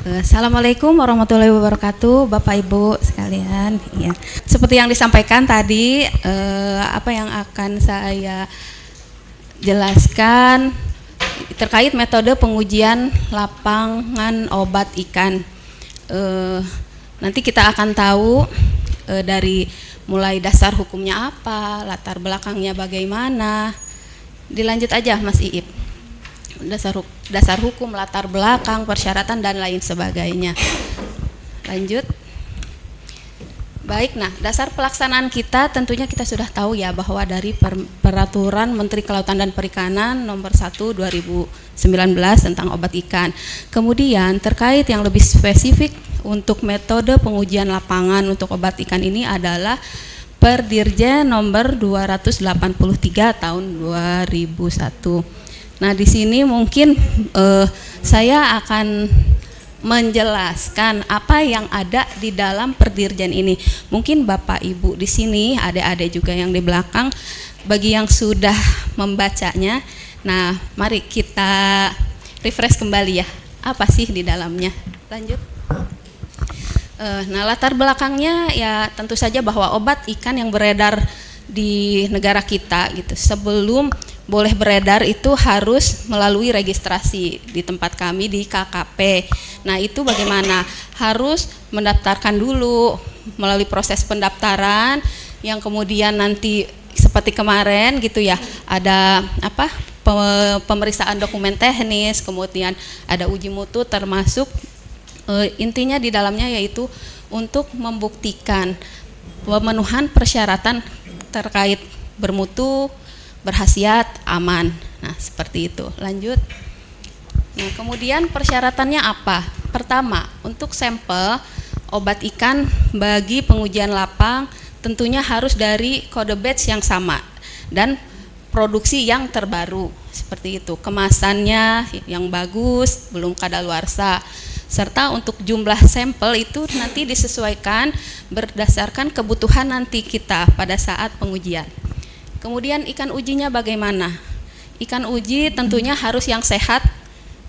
Assalamualaikum warahmatullahi wabarakatuh, Bapak Ibu sekalian. Ya, seperti yang disampaikan tadi, apa yang akan saya jelaskan terkait metode pengujian lapangan obat ikan. Nanti kita akan tahu dari mulai dasar hukumnya apa, latar belakangnya bagaimana. Dilanjut aja, Mas Iip. Dasar hukum, latar belakang, persyaratan dan lain sebagainya. Lanjut. Baik, nah dasar pelaksanaan kita tentunya kita sudah tahu ya bahwa dari Peraturan Menteri Kelautan dan Perikanan nomor 1 2019 tentang obat ikan. Kemudian terkait yang lebih spesifik untuk metode pengujian lapangan untuk obat ikan ini adalah Perdirjen nomor 283 tahun 2001. Nah, di sini mungkin saya akan menjelaskan apa yang ada di dalam Perdirjen ini. Mungkin Bapak Ibu di sini, adik-adik juga yang di belakang, bagi yang sudah membacanya. Nah, mari kita refresh kembali ya. Apa sih di dalamnya? Lanjut. Nah, latar belakangnya ya tentu saja bahwa obat ikan yang beredar di negara kita gitu sebelum boleh beredar itu harus melalui registrasi di tempat kami di KKP. Nah, itu bagaimana? Harus mendaftarkan dulu melalui proses pendaftaran yang kemudian nanti seperti kemarin gitu ya, ada apa? Pemeriksaan dokumen teknis, kemudian ada uji mutu termasuk intinya di dalamnya yaitu untuk membuktikan pemenuhan persyaratan terkait bermutu, berkhasiat, aman. Nah, seperti itu. Lanjut. Nah, kemudian persyaratannya apa? Pertama, untuk sampel obat ikan bagi pengujian lapang tentunya harus dari kode batch yang sama dan produksi yang terbaru. Seperti itu. Kemasannya yang bagus, belum kadaluarsa. Serta untuk jumlah sampel itu nanti disesuaikan berdasarkan kebutuhan nanti kita pada saat pengujian. Kemudian ikan ujinya bagaimana? Ikan uji tentunya harus yang sehat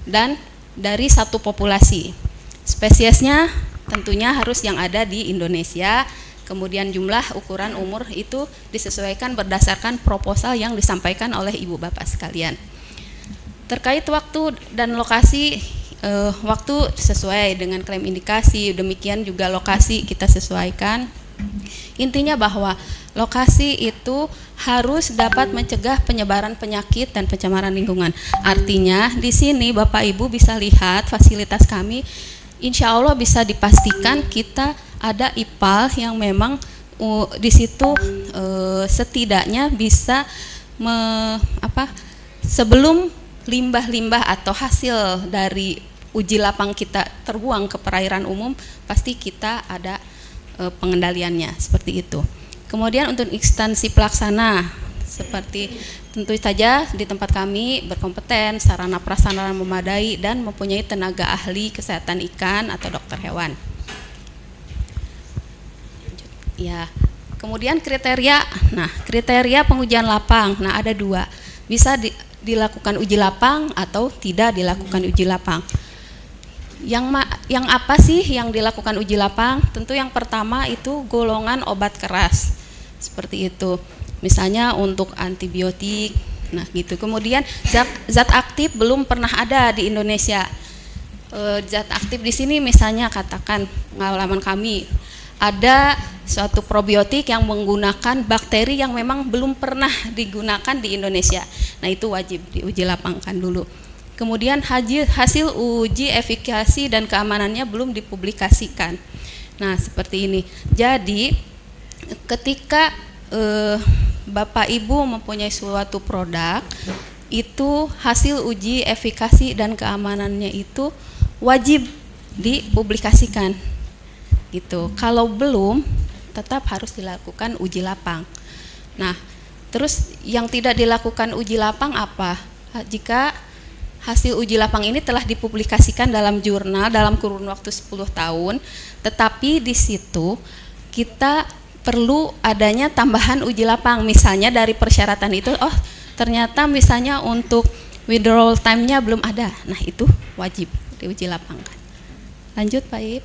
dan dari satu populasi. Spesiesnya tentunya harus yang ada di Indonesia. Kemudian jumlah ukuran umur itu disesuaikan berdasarkan proposal yang disampaikan oleh Ibu Bapak sekalian. Terkait waktu dan lokasi, waktu sesuai dengan klaim indikasi, demikian juga lokasi kita sesuaikan. Intinya bahwa lokasi itu harus dapat mencegah penyebaran penyakit dan pencemaran lingkungan. Artinya di sini Bapak Ibu bisa lihat fasilitas kami, insya Allah bisa dipastikan kita ada IPAL yang memang di situ setidaknya bisa sebelum limbah-limbah atau hasil dari uji lapang kita terbuang ke perairan umum, pasti kita ada pengendaliannya seperti itu. Kemudian untuk instansi pelaksana seperti tentu saja di tempat kami berkompeten, sarana prasarana memadai dan mempunyai tenaga ahli kesehatan ikan atau dokter hewan. Ya, kemudian kriteria. Nah, kriteria pengujian lapang. Nah, ada dua. Bisa dilakukan uji lapang atau tidak dilakukan uji lapang. Yang apa sih yang dilakukan uji lapang? Tentu yang pertama itu golongan obat keras. Seperti itu. Misalnya untuk antibiotik. Nah, gitu. Kemudian zat aktif belum pernah ada di Indonesia. Zat aktif di sini misalnya katakan pengalaman kami ada suatu probiotik yang menggunakan bakteri yang memang belum pernah digunakan di Indonesia. Nah, itu wajib diuji lapangkan dulu. Kemudian hasil uji efikasi dan keamanannya belum dipublikasikan. Nah, seperti ini. Jadi, ketika Bapak Ibu mempunyai suatu produk, itu hasil uji efikasi dan keamanannya itu wajib dipublikasikan. Gitu. Kalau belum, tetap harus dilakukan uji lapang. Nah, terus yang tidak dilakukan uji lapang apa? Jika hasil uji lapang ini telah dipublikasikan dalam jurnal dalam kurun waktu 10 tahun, tetapi di situ kita perlu adanya tambahan uji lapang. Misalnya dari persyaratan itu, oh ternyata misalnya untuk withdrawal time-nya belum ada. Nah, itu wajib diuji lapangkan. Lanjut Pak Ip.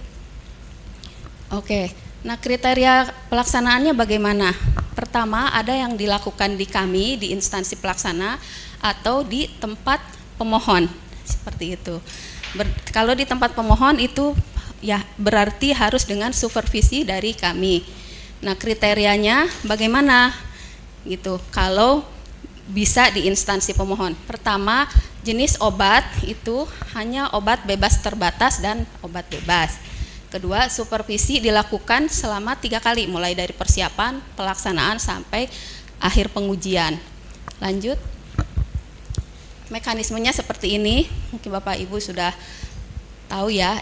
Oke, nah kriteria pelaksanaannya bagaimana? Pertama, ada yang dilakukan di kami, di instansi pelaksana, atau di tempat pemohon, seperti itu. Kalau di tempat pemohon itu ya berarti harus dengan supervisi dari kami. Nah kriterianya bagaimana? Gitu, kalau bisa di instansi pemohon. Pertama, jenis obat itu hanya obat bebas terbatas dan obat bebas. Kedua, supervisi dilakukan selama 3 kali, mulai dari persiapan, pelaksanaan, sampai akhir pengujian. Lanjut. Mekanismenya seperti ini, mungkin Bapak Ibu sudah tahu ya,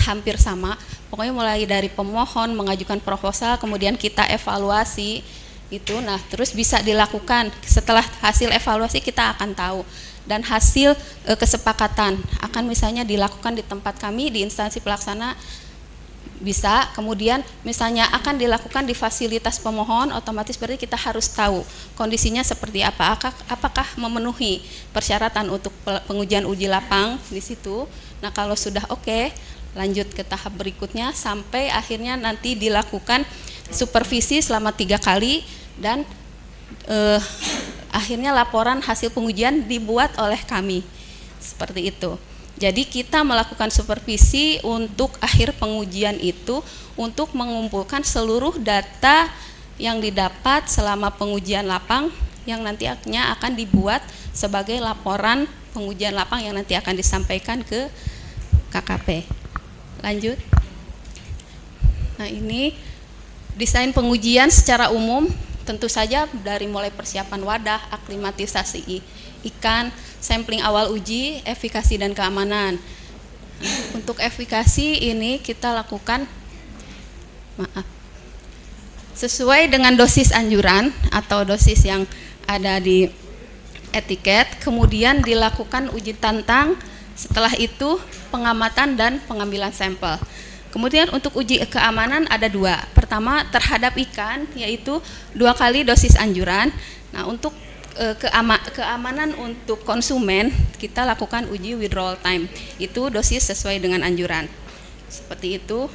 hampir sama. Pokoknya mulai dari pemohon mengajukan proposal, kemudian kita evaluasi, itu, nah terus bisa dilakukan. Setelah hasil evaluasi kita akan tahu, dan hasil kesepakatan akan misalnya dilakukan di tempat kami di instansi pelaksana bisa, kemudian misalnya akan dilakukan di fasilitas pemohon, otomatis berarti kita harus tahu kondisinya seperti apa, apakah memenuhi persyaratan untuk pengujian uji lapang di situ. Nah kalau sudah oke, lanjut ke tahap berikutnya sampai akhirnya nanti dilakukan supervisi selama 3 kali, dan akhirnya laporan hasil pengujian dibuat oleh kami, seperti itu. Jadi kita melakukan supervisi untuk akhir pengujian itu untuk mengumpulkan seluruh data yang didapat selama pengujian lapang yang nantinya akan dibuat sebagai laporan pengujian lapang yang nanti akan disampaikan ke KKP. Lanjut. Nah ini desain pengujian secara umum. Tentu saja dari mulai persiapan wadah, aklimatisasi ikan, sampling awal uji, efikasi dan keamanan. Untuk efikasi ini kita lakukan sesuai dengan dosis anjuran atau dosis yang ada di etiket, kemudian dilakukan uji tantang, setelah itu pengamatan dan pengambilan sampel. Kemudian untuk uji keamanan ada 2. Pertama terhadap ikan, yaitu 2 kali dosis anjuran. Nah untuk keamanan untuk konsumen kita lakukan uji withdrawal time, itu dosis sesuai dengan anjuran. Seperti itu.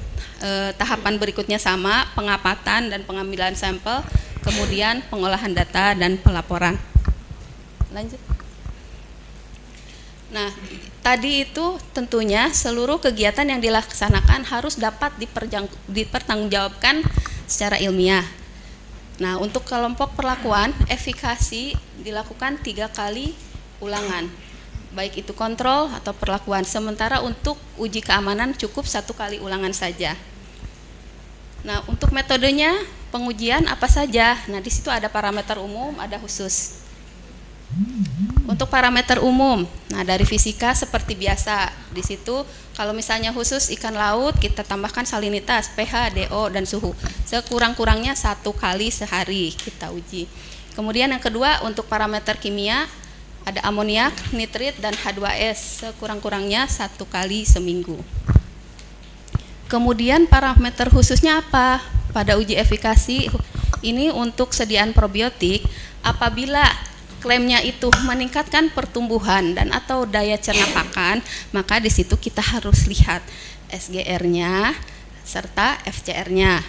Tahapan berikutnya sama, pengamatan dan pengambilan sampel, kemudian pengolahan data dan pelaporan. Lanjut. Nah, tadi itu tentunya seluruh kegiatan yang dilaksanakan harus dapat dipertanggungjawabkan secara ilmiah. Nah, untuk kelompok perlakuan, efikasi dilakukan 3 kali ulangan, baik itu kontrol atau perlakuan. Sementara untuk uji keamanan cukup 1 kali ulangan saja. Nah, untuk metodenya pengujian apa saja? Nah, di situ ada parameter umum, ada khusus. Untuk parameter umum, nah dari fisika seperti biasa, di situ kalau misalnya khusus ikan laut kita tambahkan salinitas, pH, DO dan suhu. Sekurang-kurangnya 1 kali sehari kita uji. Kemudian yang kedua untuk parameter kimia ada amoniak, nitrit dan H2S, sekurang-kurangnya 1 kali seminggu. Kemudian parameter khususnya apa? Pada uji efikasi ini untuk sediaan probiotik apabila klaimnya itu meningkatkan pertumbuhan dan atau daya cerna pakan, maka di situ kita harus lihat SGR-nya serta FCR-nya.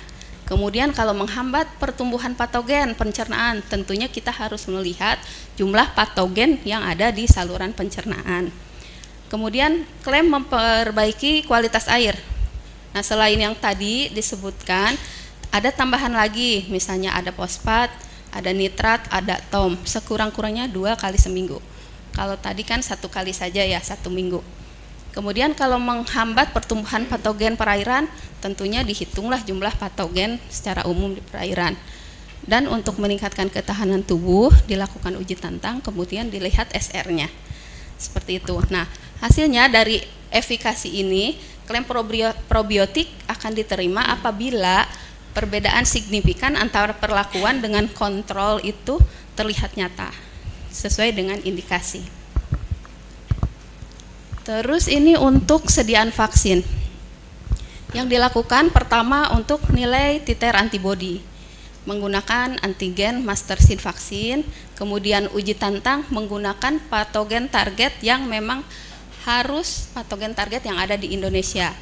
Kemudian kalau menghambat pertumbuhan patogen pencernaan, tentunya kita harus melihat jumlah patogen yang ada di saluran pencernaan. Kemudian klaim memperbaiki kualitas air. Nah, selain yang tadi disebutkan, ada tambahan lagi, misalnya ada fosfat, ada nitrat, ada tom, sekurang-kurangnya 2 kali seminggu. Kalau tadi kan 1 kali saja ya, 1 minggu. Kemudian kalau menghambat pertumbuhan patogen perairan, tentunya dihitunglah jumlah patogen secara umum di perairan. Dan untuk meningkatkan ketahanan tubuh, dilakukan uji tantang, kemudian dilihat SR-nya. Seperti itu. Nah, hasilnya dari efikasi ini, klaim probiotik akan diterima apabila perbedaan signifikan antara perlakuan dengan kontrol itu terlihat nyata sesuai dengan indikasi. Terus ini untuk sediaan vaksin. Yang dilakukan pertama untuk nilai titer antibodi menggunakan antigen master seed vaksin, kemudian uji tantang menggunakan patogen target yang memang harus patogen target yang ada di Indonesia.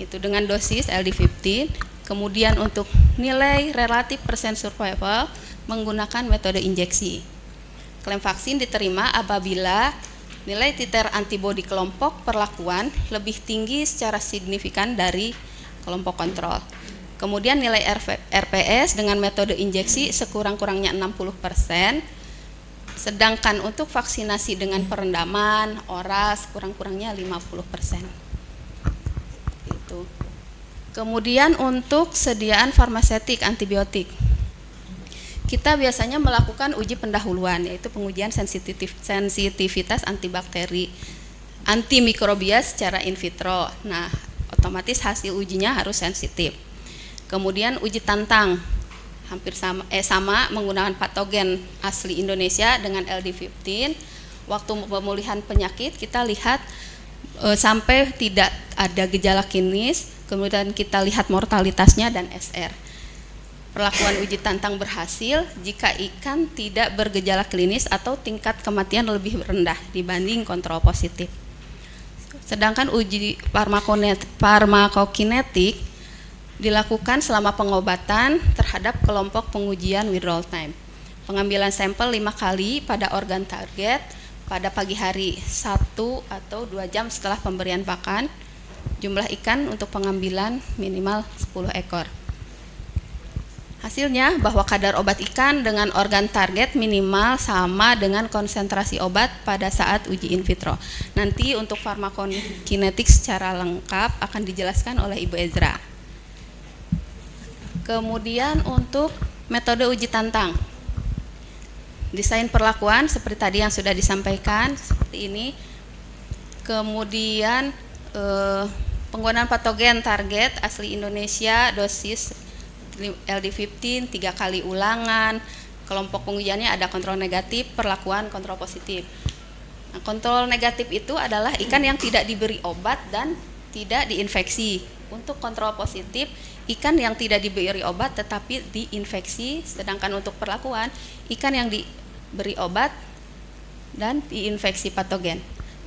itu dengan dosis LD15. Kemudian untuk nilai relatif persen survival menggunakan metode injeksi. Klaim vaksin diterima apabila nilai titer antibodi kelompok perlakuan lebih tinggi secara signifikan dari kelompok kontrol. Kemudian nilai RPS dengan metode injeksi sekurang-kurangnya 60%, sedangkan untuk vaksinasi dengan perendaman oral sekurang-kurangnya 50%. Itu. Kemudian untuk sediaan farmaseutik antibiotik, kita biasanya melakukan uji pendahuluan, yaitu pengujian sensitivitas antibakteri, antimikrobia secara in vitro. Nah, otomatis hasil ujinya harus sensitif. Kemudian uji tantang hampir sama menggunakan patogen asli Indonesia dengan LD15. Waktu pemulihan penyakit kita lihat sampai tidak ada gejala klinis, kemudian kita lihat mortalitasnya dan SR. Perlakuan uji tantang berhasil jika ikan tidak bergejala klinis atau tingkat kematian lebih rendah dibanding kontrol positif. Sedangkan uji farmakokinetik dilakukan selama pengobatan terhadap kelompok pengujian withdrawal time. Pengambilan sampel 5 kali pada organ target pada pagi hari 1 atau 2 jam setelah pemberian pakan. Jumlah ikan untuk pengambilan minimal 10 ekor. Hasilnya bahwa kadar obat ikan dengan organ target minimal sama dengan konsentrasi obat pada saat uji in vitro. Nanti untuk farmakokinetik secara lengkap akan dijelaskan oleh Ibu Ezra. Kemudian untuk metode uji tantang, desain perlakuan seperti tadi yang sudah disampaikan seperti ini. Kemudian penggunaan patogen target asli Indonesia, dosis LD15 3 kali ulangan. Kelompok pengujiannya ada kontrol negatif, perlakuan kontrol positif. Nah, kontrol negatif itu adalah ikan yang tidak diberi obat dan tidak diinfeksi. Untuk kontrol positif, ikan yang tidak diberi obat tetapi diinfeksi, sedangkan untuk perlakuan, ikan yang diberi obat dan diinfeksi patogen.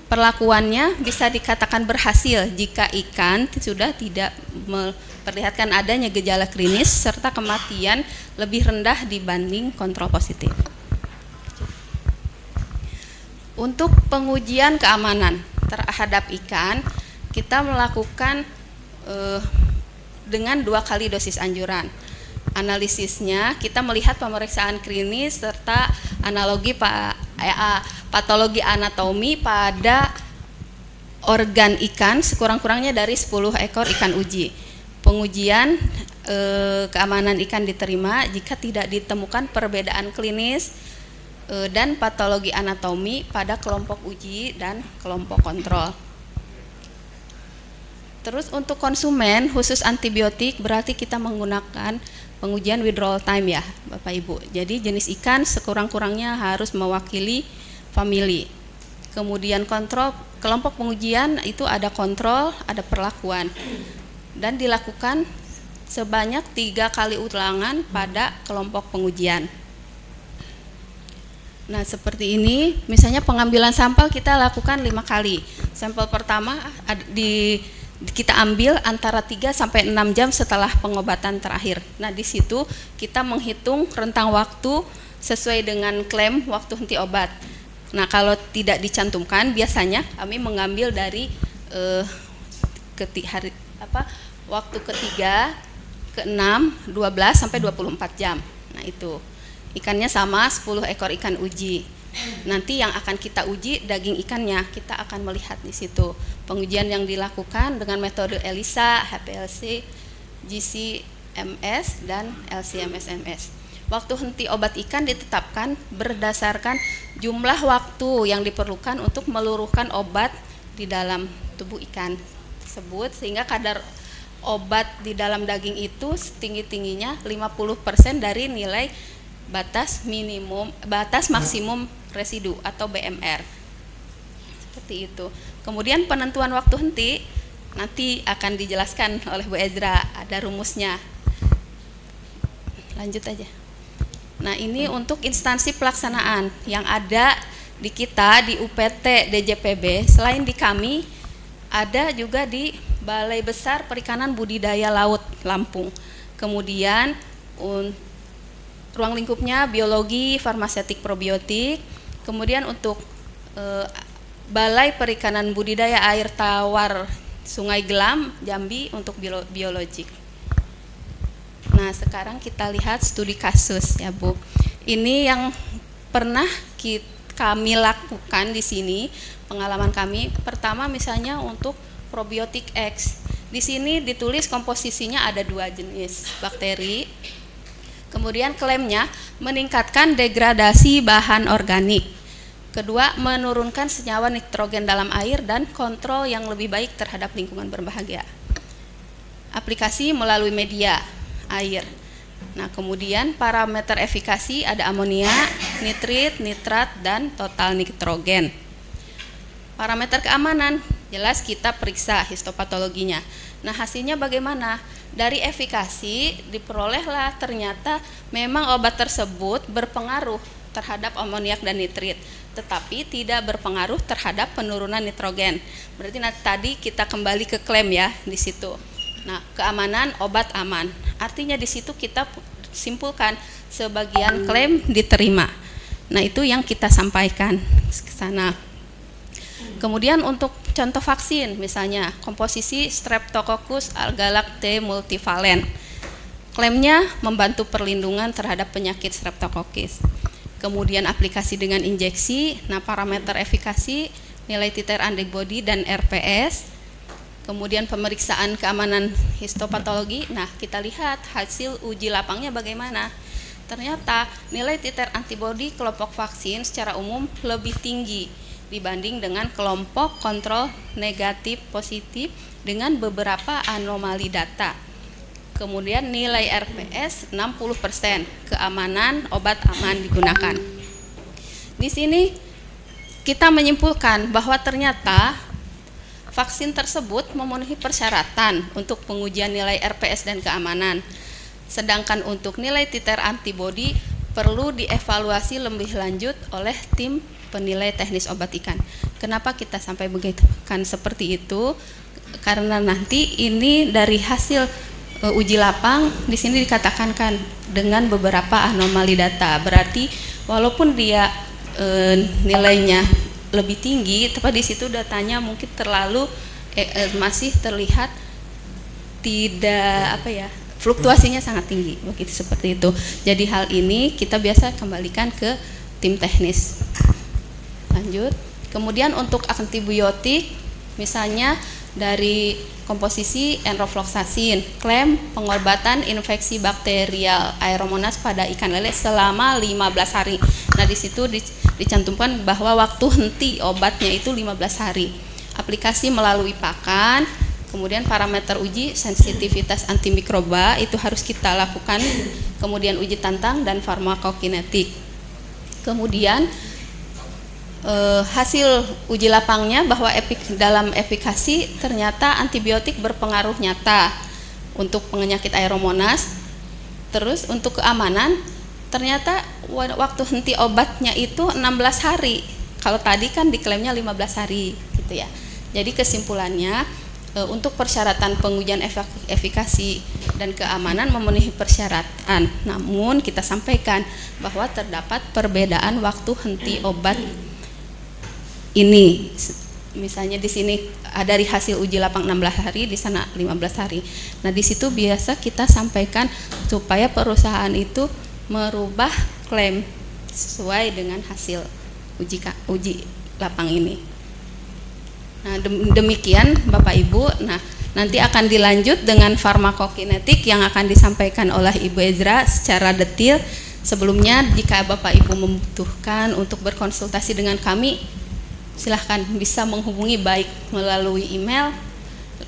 Perlakuannya bisa dikatakan berhasil jika ikan sudah tidak memperlihatkan adanya gejala klinis serta kematian lebih rendah dibanding kontrol positif. Untuk pengujian keamanan terhadap ikan, kita melakukan dengan 2 kali dosis anjuran. Analisisnya kita melihat pemeriksaan klinis serta analogi patologi anatomi pada organ ikan sekurang-kurangnya dari 10 ekor ikan uji. Pengujian keamanan ikan diterima jika tidak ditemukan perbedaan klinis dan patologi anatomi pada kelompok uji dan kelompok kontrol. Terus untuk konsumen khusus antibiotik berarti kita menggunakan pengujian withdrawal time ya Bapak Ibu. Jadi jenis ikan sekurang-kurangnya harus mewakili famili. Kemudian kontrol kelompok pengujian itu ada kontrol, ada perlakuan. Dan dilakukan sebanyak 3 kali ulangan pada kelompok pengujian. Nah seperti ini, misalnya pengambilan sampel kita lakukan 5 kali. Sampel pertama kita ambil antara 3 sampai 6 jam setelah pengobatan terakhir. Nah, di situ kita menghitung rentang waktu sesuai dengan klaim waktu henti obat. Nah, kalau tidak dicantumkan biasanya kami mengambil dari waktu ketiga, ke-6, 12 sampai 24 jam. Nah, itu. Ikannya sama 10 ekor ikan uji. Nanti yang akan kita uji daging ikannya, kita akan melihat di situ. Pengujian yang dilakukan dengan metode ELISA, HPLC, GCMS, dan LCMS-MS. Waktu henti obat ikan ditetapkan berdasarkan jumlah waktu yang diperlukan untuk meluruhkan obat di dalam tubuh ikan tersebut, sehingga kadar obat di dalam daging itu setinggi-tingginya 50% dari nilai batas maksimum residu atau BMR. Seperti itu. Kemudian penentuan waktu henti nanti akan dijelaskan oleh Bu Ezra, ada rumusnya. Lanjut aja. Nah, ini untuk instansi pelaksanaan yang ada di kita di UPT DJPB, selain di kami ada juga di Balai Besar Perikanan Budidaya Laut Lampung. Kemudian ruang lingkupnya biologi, farmaseutik, probiotik. Kemudian untuk Balai Perikanan Budidaya Air Tawar Sungai Gelam, Jambi untuk biologik. Nah, sekarang kita lihat studi kasus ya Bu. Ini yang pernah kami lakukan di sini, pengalaman kami. Pertama misalnya untuk probiotik X. Di sini ditulis komposisinya ada 2 jenis bakteri. Kemudian klaimnya meningkatkan degradasi bahan organik. Kedua, menurunkan senyawa nitrogen dalam air dan kontrol yang lebih baik terhadap lingkungan berbahaya. Aplikasi melalui media air. Nah, kemudian parameter efikasi ada amonia, nitrit, nitrat, dan total nitrogen. Parameter keamanan, jelas kita periksa histopatologinya. Nah, hasilnya bagaimana? Dari efikasi diperolehlah ternyata memang obat tersebut berpengaruh terhadap amoniak dan nitrit, tetapi tidak berpengaruh terhadap penurunan nitrogen. Berarti tadi kita kembali ke klaim ya di situ. Nah, keamanan obat aman. Artinya di situ kita simpulkan sebagian klaim diterima. Nah, itu yang kita sampaikan ke sana. Kemudian untuk contoh vaksin, misalnya komposisi Streptococcus agalactiae multivalen. Klaimnya membantu perlindungan terhadap penyakit Streptococcus. Kemudian aplikasi dengan injeksi, nah parameter efikasi, nilai titer antibody dan RPS. Kemudian pemeriksaan keamanan histopatologi, nah kita lihat hasil uji lapangnya bagaimana. Ternyata nilai titer antibody kelompok vaksin secara umum lebih tinggi dibanding dengan kelompok kontrol negatif positif dengan beberapa anomali data. Kemudian nilai RPS 60%, keamanan obat aman digunakan. Di sini kita menyimpulkan bahwa ternyata vaksin tersebut memenuhi persyaratan untuk pengujian nilai RPS dan keamanan. Sedangkan untuk nilai titer antibody perlu dievaluasi lebih lanjut oleh tim penilai teknis obat ikan. Kenapa kita sampai begitu kan seperti itu? Karena nanti ini dari hasil uji lapang di sini dikatakan kan dengan beberapa anomali data. Berarti walaupun dia nilainya lebih tinggi, tapi di situ datanya mungkin terlalu masih terlihat tidak fluktuasinya sangat tinggi, begitu seperti itu. Jadi hal ini kita biasa kembalikan ke tim teknis. Lanjut. Kemudian untuk antibiotik, misalnya dari komposisi enrofloxacin, klaim pengobatan infeksi bakterial Aeromonas pada ikan lele selama 15 hari. Nah, di situ dicantumkan bahwa waktu henti obatnya itu 15 hari. Aplikasi melalui pakan, kemudian parameter uji sensitivitas antimikroba itu harus kita lakukan, kemudian uji tantang dan farmakokinetik. Kemudian hasil uji lapangnya bahwa dalam efikasi ternyata antibiotik berpengaruh nyata untuk penyakit Aeromonas. Terus untuk keamanan ternyata waktu henti obatnya itu 16 hari. Kalau tadi kan diklaimnya 15 hari gitu ya. Jadi kesimpulannya untuk persyaratan pengujian efikasi dan keamanan memenuhi persyaratan. Namun kita sampaikan bahwa terdapat perbedaan waktu henti obat ini. Misalnya di sini ada dari hasil uji lapang 16 hari, di sana 15 hari. Nah, di situ biasa kita sampaikan supaya perusahaan itu merubah klaim sesuai dengan hasil uji lapang ini. Nah, demikian Bapak Ibu. Nah, nanti akan dilanjut dengan farmakokinetik yang akan disampaikan oleh Ibu Ezra secara detail. Sebelumnya jika Bapak Ibu membutuhkan untuk berkonsultasi dengan kami, silahkan bisa menghubungi baik melalui email,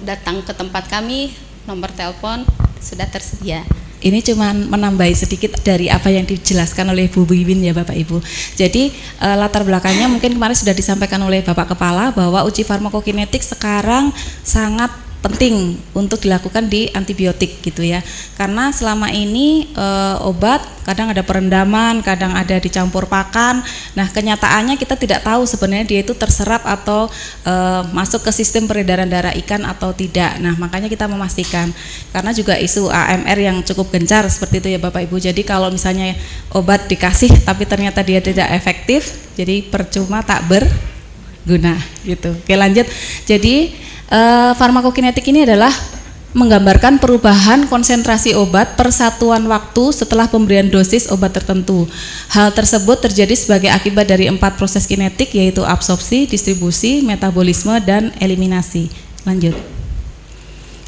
datang ke tempat kami, nomor telepon sudah tersedia. Ini cuma menambahi sedikit dari apa yang dijelaskan oleh Bu Wiwin ya Bapak Ibu. Jadi latar belakangnya mungkin kemarin sudah disampaikan oleh Bapak Kepala bahwa uji farmakokinetik sekarang sangat penting untuk dilakukan di antibiotik gitu ya, karena selama ini obat kadang ada perendaman, kadang ada dicampur pakan. Nah kenyataannya kita tidak tahu sebenarnya dia itu terserap atau masuk ke sistem peredaran darah ikan atau tidak. Nah makanya kita memastikan, karena juga isu AMR yang cukup gencar seperti itu ya Bapak Ibu. Jadi kalau misalnya obat dikasih tapi ternyata dia tidak efektif, jadi percuma tak berguna gitu. Oke lanjut. Jadi farmakokinetik ini adalah menggambarkan perubahan konsentrasi obat per satuan waktu setelah pemberian dosis obat tertentu. Hal tersebut terjadi sebagai akibat dari 4 proses kinetik, yaitu absorpsi, distribusi, metabolisme, dan eliminasi. Lanjut.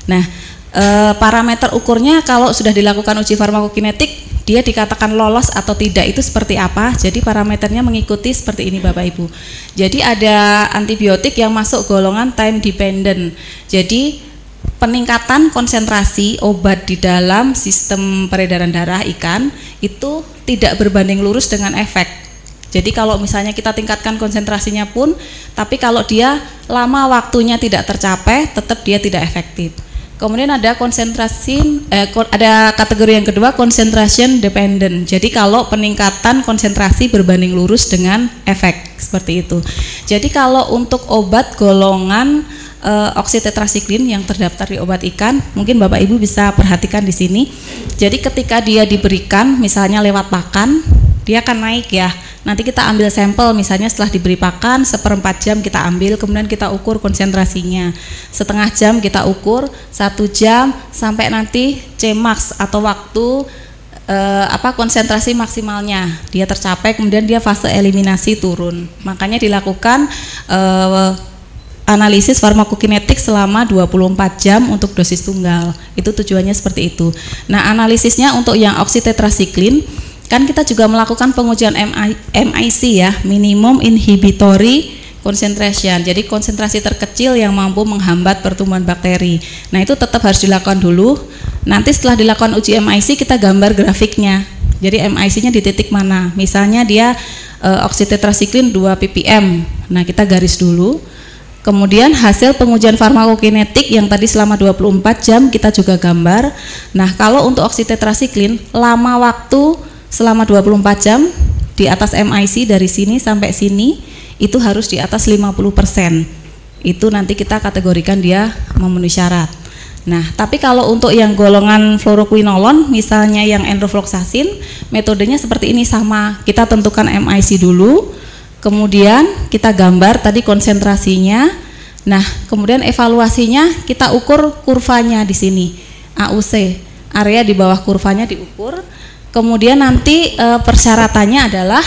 Nah, parameter ukurnya kalau sudah dilakukan uji farmakokinetik, dia dikatakan lolos atau tidak itu seperti apa. Jadi parameternya mengikuti seperti ini Bapak Ibu. Jadi ada antibiotik yang masuk golongan time dependent. Jadi peningkatan konsentrasi obat di dalam sistem peredaran darah ikan itu tidak berbanding lurus dengan efek. Jadi kalau misalnya kita tingkatkan konsentrasinya pun, tapi kalau dia lama waktunya tidak tercapai, tetap dia tidak efektif. Kemudian ada ada kategori yang kedua, concentration dependent. Jadi kalau peningkatan konsentrasi berbanding lurus dengan efek, seperti itu. Jadi kalau untuk obat golongan oksitetrasiklin yang terdaftar di obat ikan, mungkin Bapak Ibu bisa perhatikan di sini. Jadi ketika dia diberikan misalnya lewat pakan, dia akan naik ya. Nanti kita ambil sampel, misalnya setelah diberi pakan 1/4 jam kita ambil, kemudian kita ukur konsentrasinya. Setengah jam kita ukur, 1 jam, sampai nanti Cmax atau waktu konsentrasi maksimalnya dia tercapai, kemudian dia fase eliminasi turun. Makanya dilakukan analisis farmakokinetik selama 24 jam untuk dosis tunggal. Itu tujuannya seperti itu. Nah, analisisnya untuk yang oksitetrasiklin, kan kita juga melakukan pengujian MIC ya, minimum inhibitory concentration. Jadi konsentrasi terkecil yang mampu menghambat pertumbuhan bakteri. Nah, itu tetap harus dilakukan dulu. Nanti setelah dilakukan uji MIC kita gambar grafiknya. Jadi MIC-nya di titik mana? Misalnya dia oksitetrasiklin 2 ppm. Nah, kita garis dulu. Kemudian hasil pengujian farmakokinetik yang tadi selama 24 jam kita juga gambar. Nah, kalau untuk oksitetrasiklin lama waktu selama 24 jam di atas MIC dari sini sampai sini itu harus di atas 50%. Itu nanti kita kategorikan dia memenuhi syarat. Nah, tapi kalau untuk yang golongan fluoroquinolone, misalnya yang enrofloxacin, metodenya seperti ini sama. Kita tentukan MIC dulu, kemudian kita gambar tadi konsentrasinya. Nah, kemudian evaluasinya kita ukur kurvanya di sini, AUC, area di bawah kurvanya diukur. Kemudian nanti persyaratannya adalah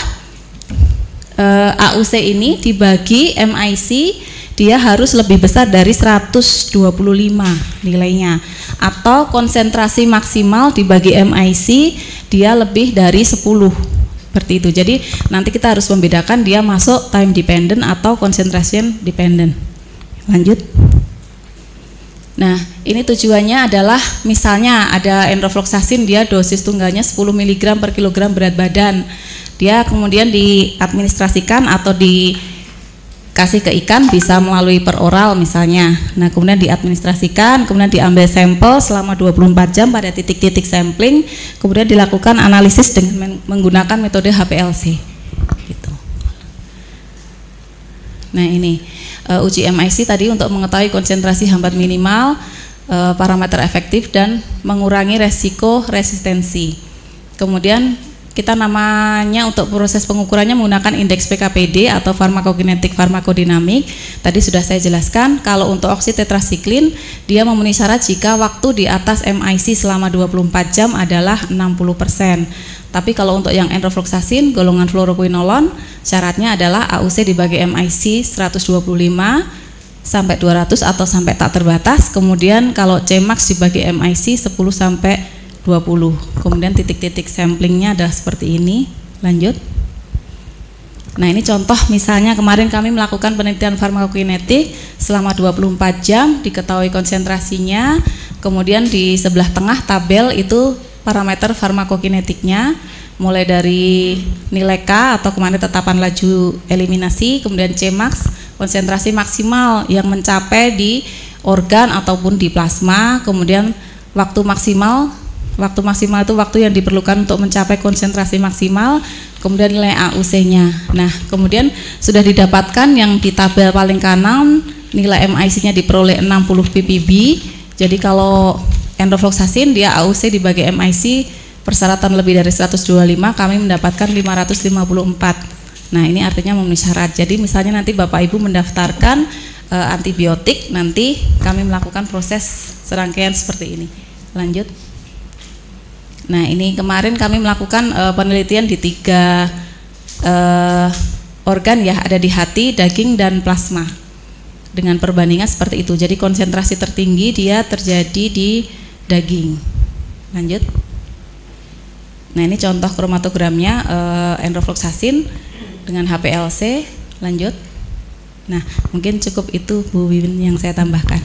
AUC ini dibagi MIC, dia harus lebih besar dari 125 nilainya, atau konsentrasi maksimal dibagi MIC dia lebih dari 10, seperti itu. Jadi nanti kita harus membedakan dia masuk time dependent atau concentration dependent. Lanjut. Nah, ini tujuannya adalah misalnya ada enrofloxacin, dia dosis tunggalnya 10 mg per kilogram berat badan. Dia kemudian diadministrasikan atau dikasih ke ikan bisa melalui peroral misalnya. Nah, kemudian diadministrasikan, kemudian diambil sampel selama 24 jam pada titik-titik sampling, kemudian dilakukan analisis dengan menggunakan metode HPLC. Gitu. Nah, ini uji MIC tadi untuk mengetahui konsentrasi hambat minimal, parameter efektif, dan mengurangi resiko resistensi. Kemudian kita namanya untuk proses pengukurannya menggunakan indeks PKPD atau farmakokinetik farmakodinamik. Tadi sudah saya jelaskan, kalau untuk oksitetrasiklin dia memenuhi syarat jika waktu di atas MIC selama 24 jam adalah 60%. Tapi kalau untuk yang enrofloxacin golongan fluoroquinolone syaratnya adalah AUC dibagi MIC 125 sampai 200 atau sampai tak terbatas. Kemudian kalau Cmax dibagi MIC 10 sampai 20. Kemudian titik-titik samplingnya adalah seperti ini. Lanjut. Nah, ini contoh misalnya kemarin kami melakukan penelitian farmakokinetik selama 24 jam, diketahui konsentrasinya. Kemudian di sebelah tengah tabel itu parameter farmakokinetiknya, mulai dari nilai K atau kemarin tetapan laju eliminasi, kemudian Cmax, konsentrasi maksimal yang mencapai di organ ataupun di plasma. Kemudian waktu maksimal itu waktu yang diperlukan untuk mencapai konsentrasi maksimal, kemudian nilai AUC-nya. Nah, kemudian sudah didapatkan yang di tabel paling kanan, nilai MIC-nya diperoleh 60 ppb. Jadi kalau enrofloxacin dia AUC dibagi MIC persyaratan lebih dari 125, kami mendapatkan 554. Nah, ini artinya memenuhi syarat. Jadi misalnya nanti Bapak Ibu mendaftarkan antibiotik, nanti kami melakukan proses serangkaian seperti ini. Lanjut. Nah, ini kemarin kami melakukan penelitian di 3 organ ya, ada di hati, daging, dan plasma. Dengan perbandingan seperti itu. Jadi konsentrasi tertinggi dia terjadi di daging. Lanjut. Nah, ini contoh kromatogramnya enrofloxacin dengan HPLC. Lanjut. Nah, mungkin cukup itu Bu Wiwin yang saya tambahkan.